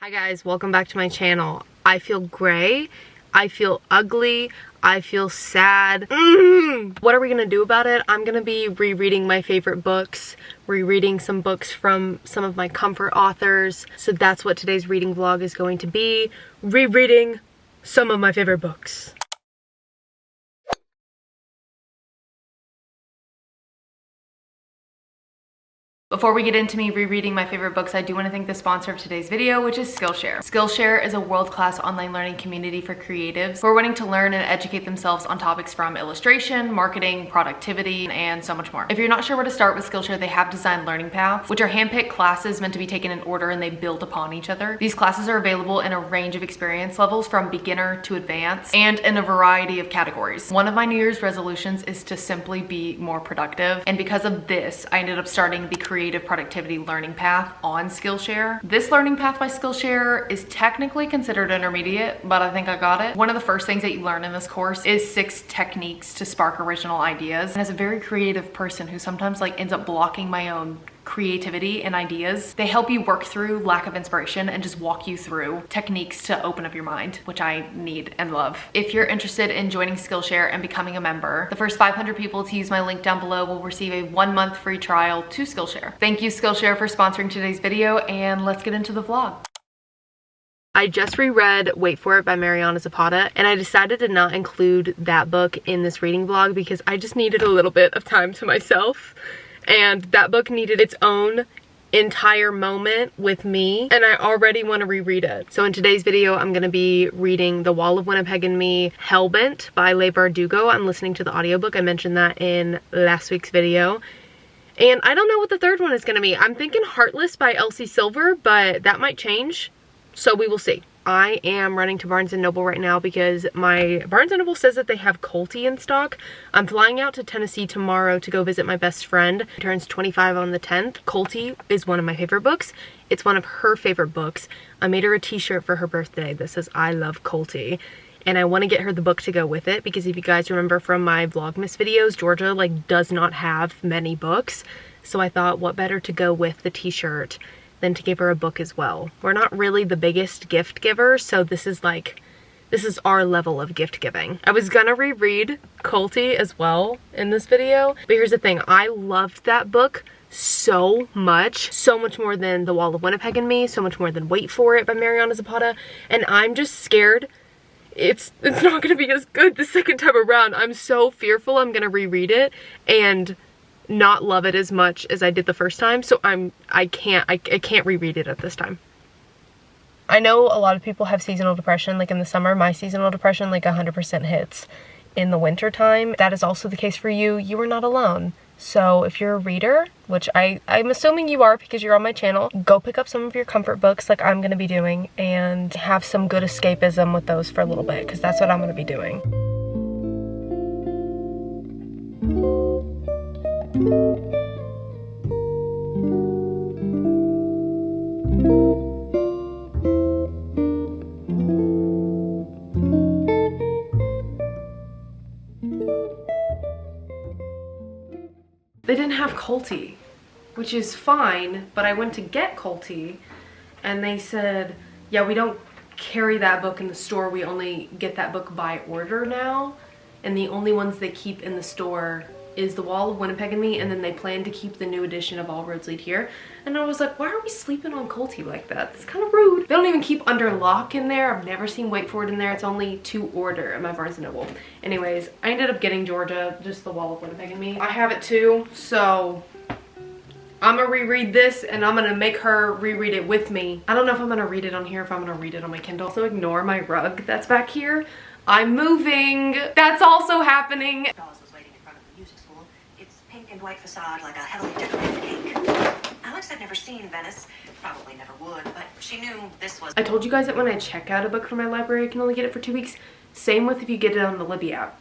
Hi guys, welcome back to my channel. I feel gray, I feel ugly, I feel sad. What are we gonna do about it? I'm gonna be rereading my favorite books, rereading some books from some of my comfort authors. So that's what today's reading vlog is going to be, rereading some of my favorite books. Before we get into me rereading my favorite books, I do want to thank the sponsor of today's video, which is Skillshare. Skillshare is a world-class online learning community for creatives who are wanting to learn and educate themselves on topics from illustration, marketing, productivity, and so much more. If you're not sure where to start with Skillshare, they have designed learning paths, which are hand-picked classes meant to be taken in order, and they build upon each other. These classes are available in a range of experience levels from beginner to advanced and in a variety of categories. One of my New Year's resolutions is to simply be more productive, and because of this, I ended up starting the Creative Productivity Learning Path on Skillshare. This learning path by Skillshare is technically considered intermediate, but I think I got it. One of the first things that you learn in this course is 6 techniques to spark original ideas. And as a very creative person who sometimes ends up blocking my own creativity and ideas, they help you work through lack of inspiration and just walk you through techniques to open up your mind, which I need and love. If you're interested in joining Skillshare and becoming a member, the first 500 people to use my link down below will receive a 1-month free trial to Skillshare. Thank you, Skillshare, for sponsoring today's video, and let's get into the vlog. I just reread Wait For It by Mariana Zapata, and I decided to not include that book in this reading vlog because I just needed a little bit of time to myself. And that book needed its own entire moment with me, and I already want to reread it. So in today's video, I'm going to be reading The Wall of Winnipeg and Me, Hellbent by Leigh Bardugo. I'm listening to the audiobook. I mentioned that in last week's video. And I don't know what the third one is going to be. I'm thinking Heartless by Elsie Silver, but that might change. So we will see. I am running to Barnes & Noble right now because my Barnes & Noble says that they have Colty in stock. I'm flying out to Tennessee tomorrow to go visit my best friend. She turns 25 on the 10th. Colty is one of my favorite books. It's one of her favorite books. I made her a t-shirt for her birthday that says I love Colty. And I want to get her the book to go with it because if you guys remember from my Vlogmas videos, Georgia does not have many books. So I thought what better to go with the t-shirt than to give her a book as well. We're not really the biggest gift givers, so this is our level of gift giving. I was gonna reread Colty as well in this video, but here's the thing, I loved that book so much more than The Wall of Winnipeg and Me, so much more than Wait For It by Mariana Zapata, and I'm just scared it's not gonna be as good the second time around. I'm so fearful I'm gonna reread it and not love it as much as I did the first time, so I can't reread it at this time. I know a lot of people have seasonal depression in the summer. My seasonal depression 100% hits in the winter time. That is also the case for you. You are not alone. So if you're a reader, which I'm assuming you are because you're on my channel, go pick up some of your comfort books like I'm gonna be doing and have some good escapism with those for a little bit, because that's what I'm gonna be doing. They didn't have Colty, which is fine, but I went to get Colty and they said, yeah, we don't carry that book in the store, we only get that book by order now, and the only ones they keep in the store is The Wall of Winnipeg and Me, and then they plan to keep the new edition of All Roads Lead Here. And I was like, why are we sleeping on Colty like that? It's kind of rude. They don't even keep Under Lock in there. I've never seen Wait For It in there. It's only to order at my Barnes & Noble. Anyways, I ended up getting Georgia, just The Wall of Winnipeg and Me. I have it too, so I'm gonna reread this and I'm gonna make her reread it with me. I don't know if I'm gonna read it on here, if I'm gonna read it on my Kindle. So ignore my rug that's back here. I'm moving. That's also happening. And white facade like a heavily decorated cake. Alex had never seen Venice, probably never would, but she knew this was... I told you guys that when I check out a book from my library, I can only get it for 2 weeks. Same with if you get it on the Libby app.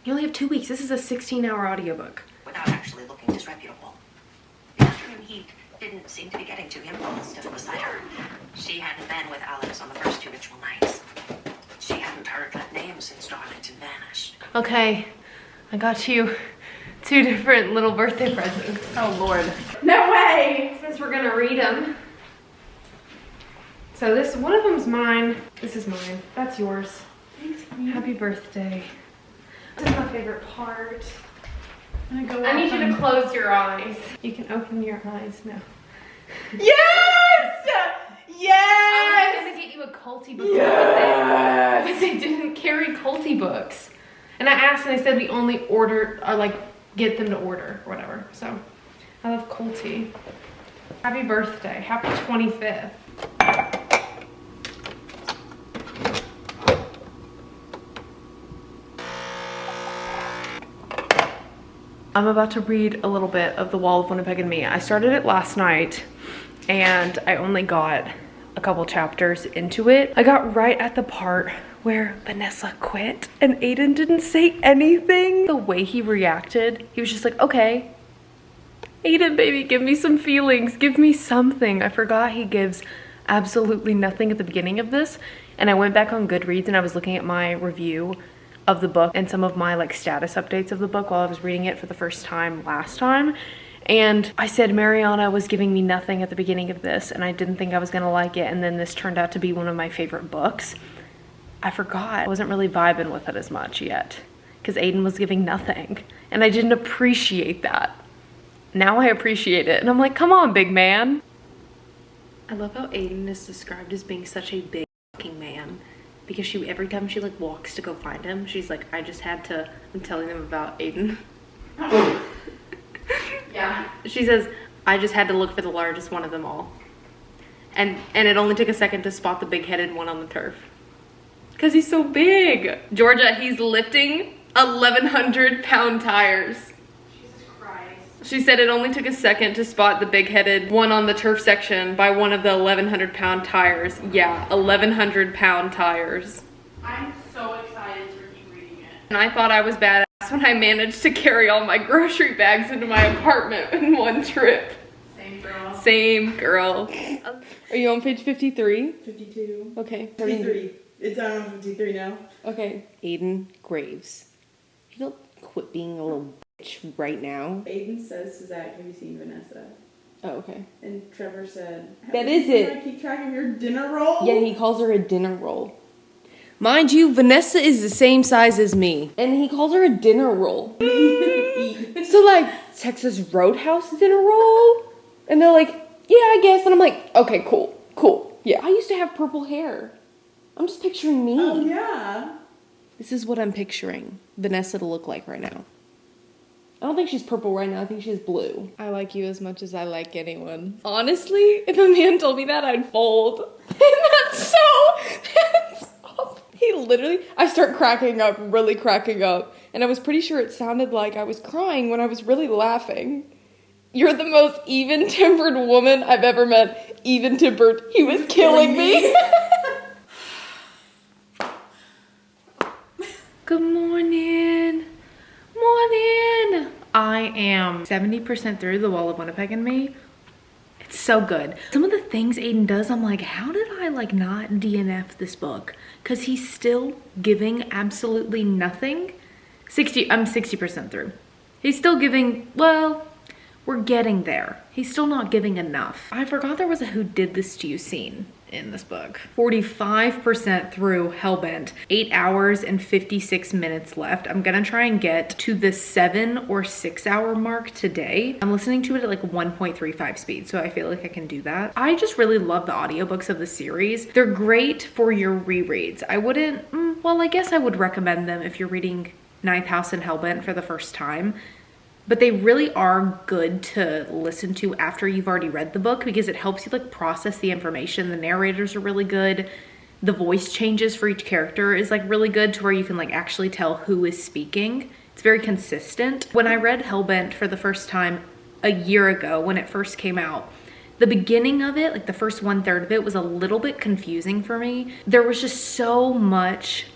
You only have 2 weeks. This is a 16-hour audiobook. Without actually looking disreputable. The afternoon heat didn't seem to be getting to him while stiff beside her. She hadn't been with Alex on the first 2 ritual nights. She hadn't heard that name since Darlington vanished. Okay, I got you 2 different little birthday presents. Oh Lord. No way! Since we're gonna read them. So this, one of them's mine. This is mine. That's yours. Thanks, happy birthday. This is my favorite part. I need you to close your eyes. You can open your eyes now. Yes! Yes! I was gonna get you a culty book, but they didn't carry culty books. And I asked and they said we only order, or like get them to order or whatever. So I love culty. Happy birthday. Happy 25th. I'm about to read a little bit of The Wall of Winnipeg and Me. I started it last night and I only got a couple chapters into it. I got right at the part where Vanessa quit and Aiden didn't say anything. The way he reacted, he was just like, okay, Aiden, baby, give me some feelings, give me something. I forgot he gives absolutely nothing at the beginning of this. And I went back on Goodreads and I was looking at my review of the book and some of my like status updates of the book while I was reading it for the first time last time. And I said Mariana was giving me nothing at the beginning of this and I didn't think I was gonna like it, and then this turned out to be one of my favorite books. I forgot. I wasn't really vibing with it as much yet because Aiden was giving nothing and I didn't appreciate that. Now I appreciate it and I'm like, come on, big man. I love how Aiden is described as being such a big fucking man, because every time she like walks to go find him, she's like, I just had to, I'm telling them about Aiden. Yeah. She says, I just had to look for the largest one of them all. And it only took a second to spot the big-headed one on the turf. Because he's so big. Georgia, he's lifting 1,100-pound tires. Jesus Christ. She said it only took a second to spot the big-headed one on the turf section by one of the 1,100-pound tires. Yeah, 1,100-pound tires. I'm so excited to keep reading it. And I thought I was badass when I managed to carry all my grocery bags into my apartment in one trip. Same girl. Same girl. Are you on page 53? 52. Okay. 53. It's on 53 now. Okay. Aiden Graves. You don't quit being a little bitch right now. Aiden says to Zach, have you seen Vanessa? Oh, okay. And Trevor said, That is it. Can I keep track of your dinner roll? Yeah, he calls her a dinner roll. Mind you, Vanessa is the same size as me. And he calls her a dinner roll. So like, Texas Roadhouse dinner roll? And they're like, yeah, I guess. And I'm like, okay, cool, cool. Yeah. I used to have purple hair. I'm just picturing me. Oh, yeah. This is what I'm picturing Vanessa to look like right now. I don't think she's purple right now. I think she's blue. I like you as much as I like anyone. Honestly, if a man told me that, I'd fold. And that's awful. He literally, I start cracking up, really cracking up. And I was pretty sure it sounded like I was crying when I was really laughing. You're the most even-tempered woman I've ever met. Even-tempered. He was killing me. Good morning. Morning. I am 70% through The Wall of Winnipeg and Me. It's so good. Some of the things Aiden does, I'm like, how did I like not DNF this book? Because he's still giving absolutely nothing. I'm 60% through. He's still giving, well, we're getting there. He's still not giving enough. I forgot there was a who did this to you scene in this book. 45% through Hellbent, 8 hours and 56 minutes left. I'm gonna try and get to the 7 or 6 hour mark today. I'm listening to it at like 1.35 speed, so I feel like I can do that. I just really love the audiobooks of the series. They're great for your rereads. I wouldn't, well, I guess I would recommend them if you're reading Ninth House and Hellbent for the first time. But they really are good to listen to after you've already read the book, because it helps you like process the information. The narrators are really good. The voice changes for each character is like really good to where you can like actually tell who is speaking. It's very consistent. When I read Hellbent for the first time a year ago when it first came out, the beginning of it, like the first 1/3 of it, was a little bit confusing for me. There was just so much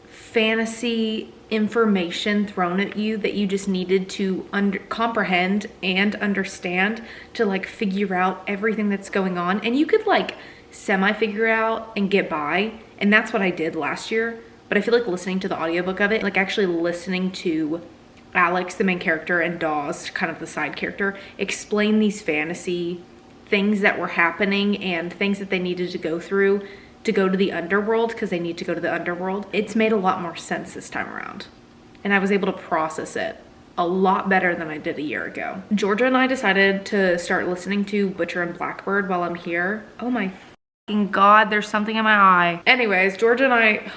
fantasy information thrown at you that you just needed to comprehend and understand to like figure out everything that's going on. And you could like semi-figure out and get by, and that's what I did last year. But I feel like listening to the audiobook of it, like actually listening to Alex, the main character, and Dawes, kind of the side character, explain these fantasy things that were happening and things that they needed to go through to go to the underworld, because they need to go to the underworld, it's made a lot more sense this time around. And I was able to process it a lot better than I did a year ago. Georgia and I decided to start listening to Butcher and Blackbird while I'm here. Oh my fucking God, there's something in my eye. Anyways, Georgia and I,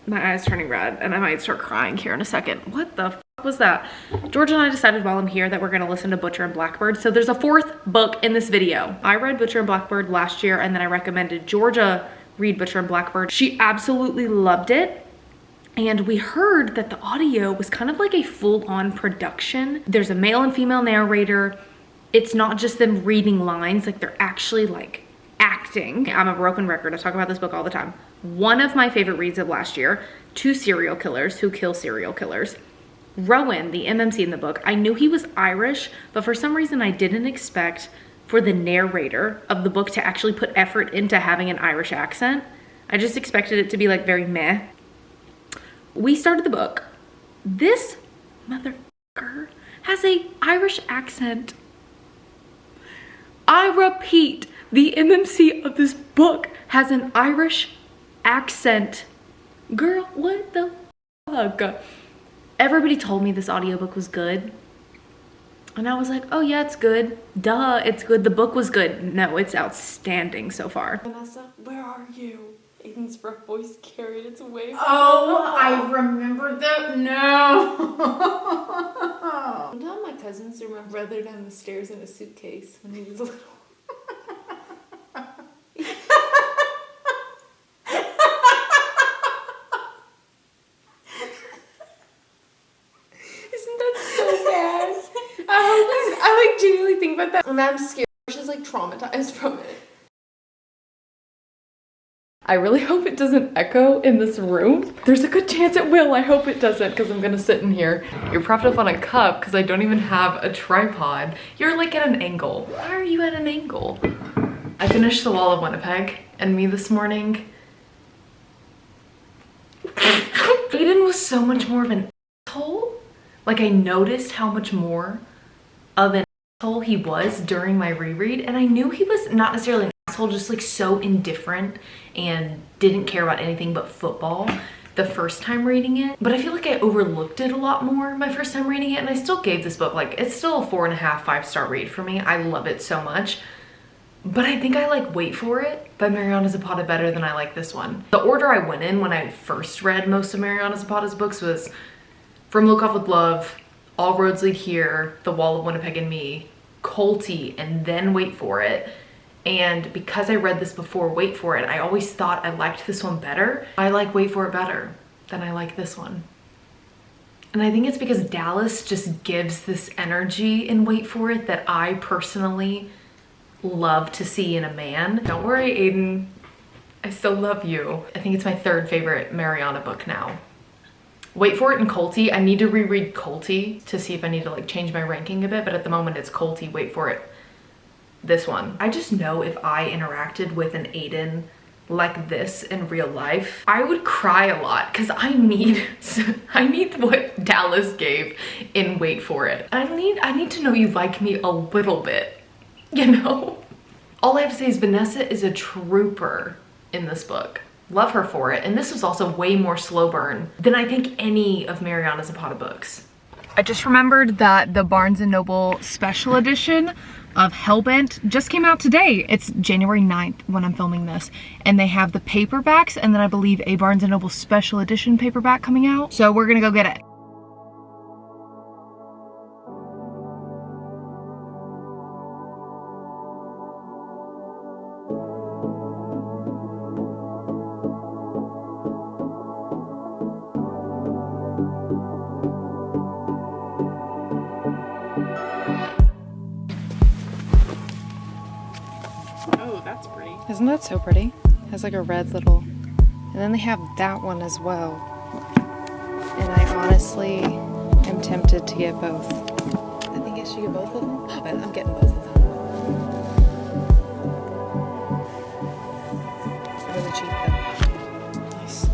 my eye's turning red and I might start crying here in a second. What the fuck was that? Georgia and I decided while I'm here that we're gonna listen to Butcher and Blackbird. So there's a 4th book in this video. I read Butcher and Blackbird last year and then I recommended Georgia read Butcher and Blackbird. She absolutely loved it. And we heard that the audio was kind of like a full-on production. There's a male and female narrator. It's not just them reading lines, like they're actually like acting. I'm a broken record, I talk about this book all the time. One of my favorite reads of last year, 2 serial killers who kill serial killers. Rowan, the MMC in the book, I knew he was Irish, but for some reason I didn't expect for the narrator of the book to actually put effort into having an Irish accent. I just expected it to be like very meh. We started the book. This motherfucker has a Irish accent. I repeat, the MMC of this book has an Irish accent. Girl, what the fuck? Everybody told me this audiobook was good. And I was like, oh yeah, it's good. Duh, it's good. The book was good. No, it's outstanding so far. Vanessa, where are you? Aiden's rough voice carried its way. Oh, I remember that. No. One time my cousin threw my brother down the stairs in a suitcase when he was little. Isn't that so bad? I like genuinely think about that and I'm scared. She's like traumatized from it. I really hope it doesn't echo in this room. There's a good chance it will. I hope it doesn't because I'm gonna sit in here. You're propped up on a cup because I don't even have a tripod. You're like at an angle. Why are you at an angle? I finished The Wall of Winnipeg and me this morning. Aiden was so much more of an asshole. Like I noticed how much more of an asshole he was during my reread and I knew he was not necessarily an asshole, just like so indifferent and didn't care about anything but football the first time reading it. But I feel like I overlooked it a lot more my first time reading it and I still gave this book like, it's still a 4.5, 5-star read for me. I love it so much. But I think I like Wait For It by Mariana Zapata better than I like this one. The order I went in when I first read most of Mariana Zapata's books was From Look Off With Love, All Roads Lead Here, The Wall of Winnipeg and Me, Colty, and then Wait For It. And because I read this before Wait For It, I always thought I liked this one better. I like Wait For It better than I like this one. And I think it's because Dallas just gives this energy in Wait For It that I personally love to see in a man. Don't worry, Aiden, I still love you. I think it's my 3rd favorite Mariana book now. Wait For It and Colty. I need to reread Colty to see if I need to like change my ranking a bit, but at the moment it's Colty, Wait For It, this one. I just know if I interacted with an Aiden like this in real life, I would cry a lot because I need what Dallas gave in Wait For It. I need to know you like me a little bit, you know? All I have to say is Vanessa is a trooper in this book. Love her for it. And this was also way more slow burn than I think any of Mariana Zapata books. I just remembered that the Barnes & Noble special edition of Hellbent just came out today. It's January 9th when I'm filming this. And they have the paperbacks and then I believe a Barnes & Noble special edition paperback coming out. So we're gonna go get it. Isn't that so pretty? It has like a red little, and then they have that one as well. And I honestly am tempted to get both. I think I should get both of them, but I'm getting both of them. Really cheap though. Nice.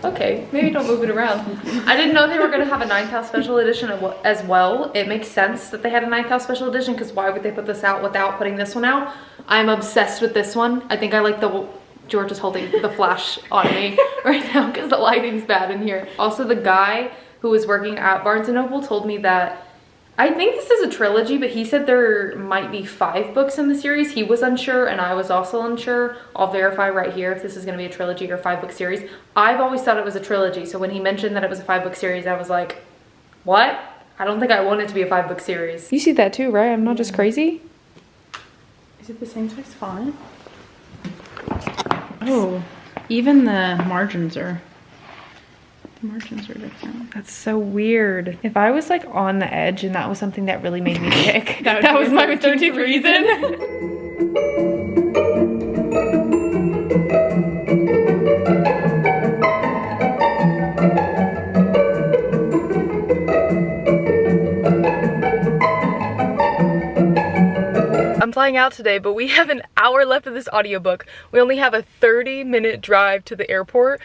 Okay, maybe don't move it around. I didn't know they were gonna have a 9th House Special Edition as well. It makes sense that they had a 9th House Special Edition because why would they put this out without putting this one out? I'm obsessed with this one. I think I like the, George is holding the flash on me right now because the lighting's bad in here. Also, the guy who was working at Barnes & Noble told me that, I think this is a trilogy, but he said there might be 5 books in the series. He was unsure and I was also unsure. I'll verify right here if this is gonna be a trilogy or 5-book series. I've always thought it was a trilogy, so when he mentioned that it was a 5-book series, I was like, what? I don't think I want it to be a 5-book series. You see that too, right? I'm not just crazy? Is it the same size font? Oh, even the margins are different. That's so weird. If I was like on the edge and that was something that really made me tick, that was my 13th reason. I'm flying out today, but we have an hour left of this audiobook. We only have a 30-minute drive to the airport.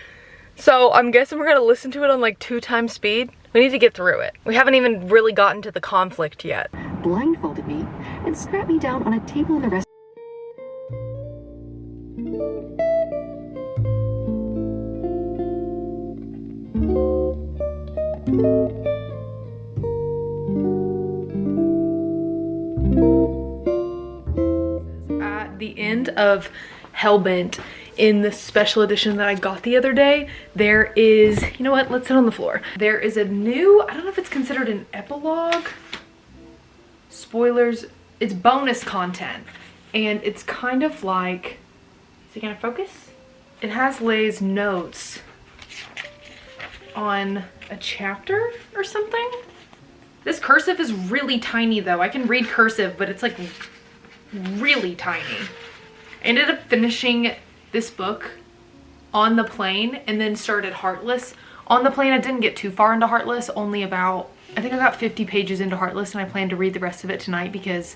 So I'm guessing we're gonna listen to it on like 2 times speed. We need to get through it. We haven't even really gotten to the conflict yet. Blindfolded me and strapped me down on a table in the restaurant. At the end of Hellbent, in the special edition that I got the other day, there is, you know what, let's sit on the floor. There is a new, I don't know if it's considered an epilogue. Spoilers, it's bonus content. And it's kind of like, is it gonna focus? It has Lay's notes on a chapter or something. This cursive is really tiny though. I can read cursive, but it's like really tiny. I ended up finishing this book on the plane and then started Heartless. On the plane, I didn't get too far into Heartless, only about, I think I got 50 pages into Heartless, and I plan to read the rest of it tonight because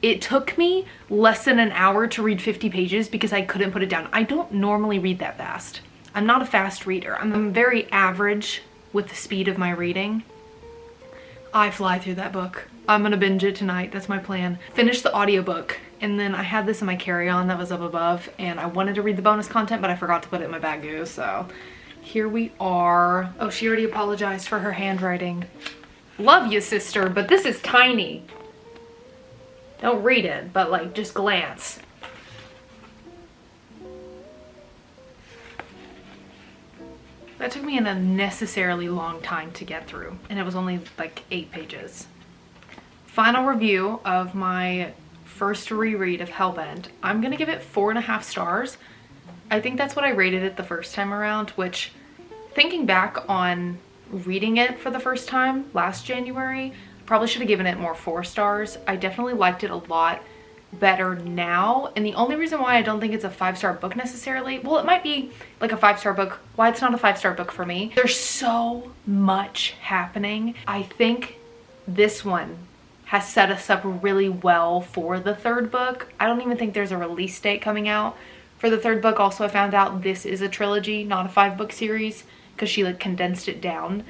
it took me less than an hour to read 50 pages because I couldn't put it down. I don't normally read that fast. I'm not a fast reader. I'm very average with the speed of my reading. I fly through that book. I'm gonna binge it tonight, that's my plan. Finish the audiobook, and then I had this in my carry-on that was up above, and I wanted to read the bonus content, but I forgot to put it in my bagoo, so here we are. Oh, she already apologized for her handwriting. Love you, sister, but this is tiny. Don't read it, but like, just glance. That took me an unnecessarily long time to get through, and it was only like 8 pages. Final review of my first reread of Hellbent. I'm gonna give it 4.5 stars. I think that's what I rated it the first time around, which, thinking back on reading it for the first time last January, probably should have given it more 4 stars. I definitely liked it a lot better now, and the only reason why I don't think it's a 5-star book necessarily, well, it might be like a 5-star book, why it's not a 5-star book for me. There's so much happening. I think this one has set us up really well for the 3rd book. I don't even think there's a release date coming out for the 3rd book. Also, I found out this is a trilogy, not a 5-book series, because she like condensed it down,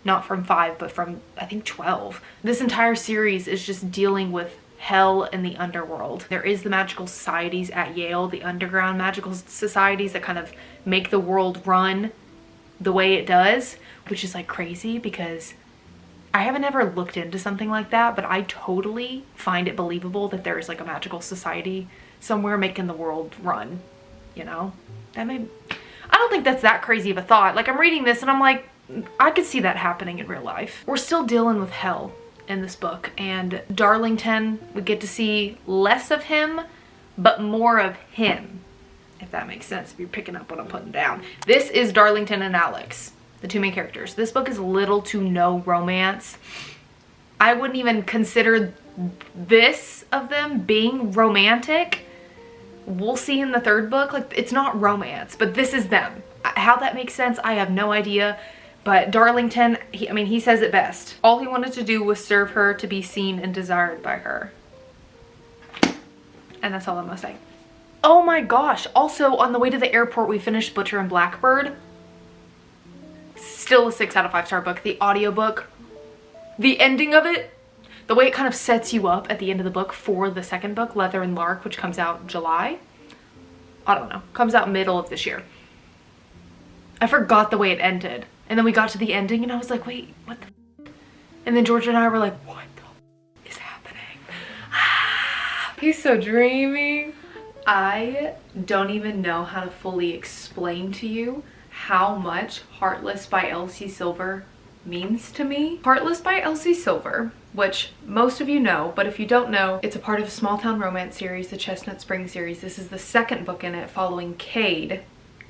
not from 5, but from I think 12. This entire series is just dealing with hell and the underworld. There is the magical societies at Yale, the underground magical societies that kind of make the world run the way it does, which is like crazy because I haven't ever looked into something like that, but I totally find it believable that there is like a magical society somewhere making the world run, you know? I don't think that's that crazy of a thought. Like, I'm reading this and I'm like, I could see that happening in real life. We're still dealing with hell in this book, and Darlington, we get to see less of him, but more of him, if that makes sense, if you're picking up what I'm putting down. This is Darlington and Alex, the 2 main characters. This book is little to no romance. I wouldn't even consider this of them being romantic. We'll see in the 3rd book, like, it's not romance, but this is them. How that makes sense, I have no idea. But Darlington, he says it best. All he wanted to do was serve her to be seen and desired by her. And that's all I'm gonna say. Oh my gosh, also on the way to the airport we finished Butcher and Blackbird. Still a 6 out of 5 star book. The audiobook, the ending of it, the way it kind of sets you up at the end of the book for the second book, Leather and Lark, which comes out July. I don't know, comes out middle of this year. I forgot the way it ended. And then we got to the ending and I was like, wait, what the f? And then Georgia and I were like, what the f is happening? He's so dreamy. I don't even know how to fully explain to you how much Heartless by Elsie Silver means to me. Heartless by Elsie Silver, which most of you know, but if you don't know, it's a part of a small town romance series, the Chestnut Spring series. This is the second book in it, following Cade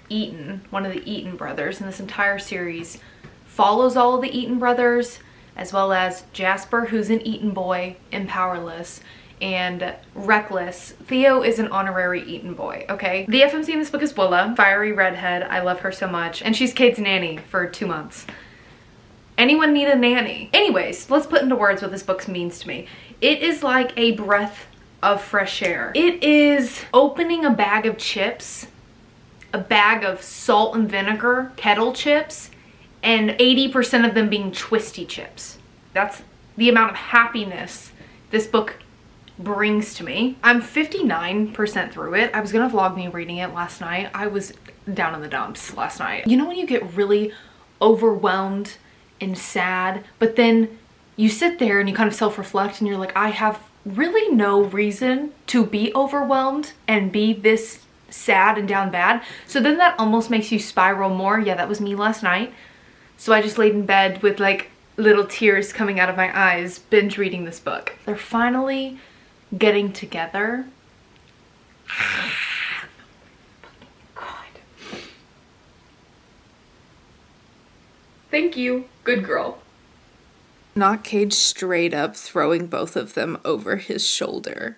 Eaton, one of the Eaton brothers, and this entire series follows all of the Eaton brothers, as well as Jasper, who's an Eaton boy in Powerless, and Reckless. Theo is an honorary Eaton boy, okay? The FMC in this book is Willa, fiery redhead. I love her so much, and she's Cade's nanny for 2 months. Anyone need a nanny? Anyways, let's put into words what this book means to me. It is like a breath of fresh air. It is opening a bag of chips, a bag of salt and vinegar kettle chips, and 80% of them being twisty chips. That's the amount of happiness this book brings to me. I'm 59% through it. I was gonna vlog me reading it last night. I was down in the dumps last night. You know when you get really overwhelmed and sad, but then you sit there and you kind of self-reflect and you're like, I have really no reason to be overwhelmed and be this sad and down bad. So then that almost makes you spiral more. Yeah, that was me last night. So I just laid in bed with like little tears coming out of my eyes, binge reading this book. They're finally getting together. God. Thank you. Good girl. Not Cage straight up throwing both of them over his shoulder.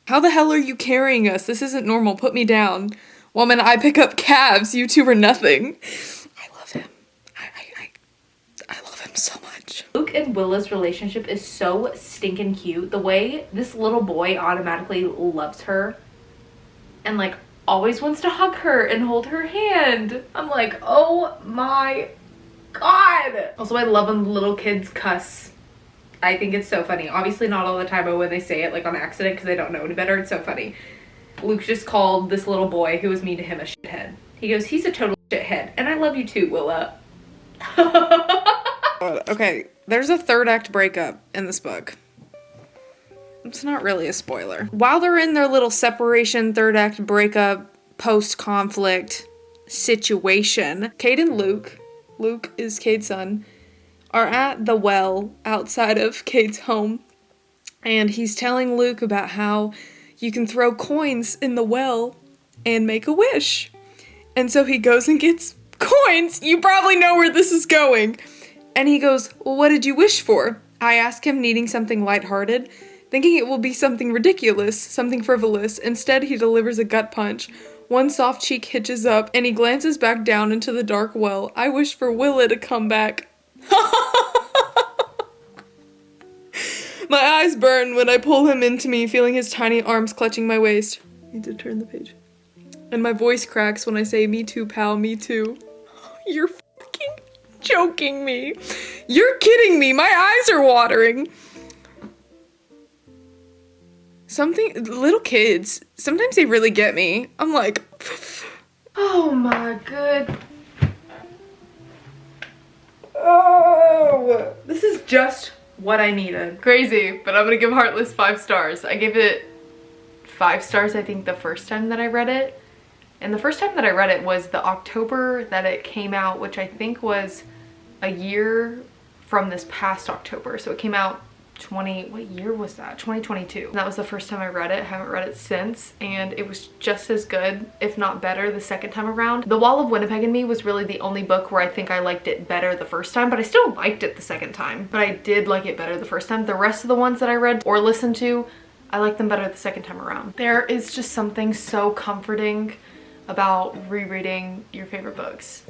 How the hell are you carrying us? This isn't normal. Put me down. Woman, I pick up cabs. You two are nothing. I love him. I love him so much. Luke and Willa's relationship is so stinking cute. The way this little boy automatically loves her and like always wants to hug her and hold her hand. I'm like, oh my God. Also, I love when little kids cuss. I think it's so funny. Obviously not all the time, but when they say it like on accident because they don't know any better, it's so funny. Luke just called this little boy who was mean to him a shithead. He goes, he's a total shithead. And I love you too, Willa. Okay, there's a third act breakup in this book. It's not really a spoiler. While they're in their little separation, third act breakup, post-conflict situation, Cade and Luke is Cade's son, are at the well outside of Cade's home. And he's telling Luke about how you can throw coins in the well and make a wish. And so he goes and gets coins. You probably know where this is going. And he goes, well, what did you wish for? I ask him, needing something lighthearted, thinking it will be something ridiculous, something frivolous. Instead, he delivers a gut punch. One soft cheek hitches up, and he glances back down into the dark well. I wish for Willa to come back. My eyes burn when I pull him into me, feeling his tiny arms clutching my waist. I need to turn the page. And my voice cracks when I say, me too, pal, me too. You're fucking joking me. You're kidding me. My eyes are watering. Little kids, sometimes they really get me. I'm like, Oh my good. Oh, this is just what I needed. Crazy, but I'm gonna give Heartless 5 stars. I gave it 5 stars, I think, the first time that I read it. And the first time that I read it was the October that it came out, which I think was a year from this past October. So it came out what year was that? 2022. And that was the first time I read it. I haven't read it since, and it was just as good, if not better, the second time around. The Wall of Winnipeg and Me was really the only book where I think I liked it better the first time, but I still liked it the second time. But I did like it better the first time. The rest of the ones that I read or listened to, I liked them better the second time around. There is just something so comforting about rereading your favorite books.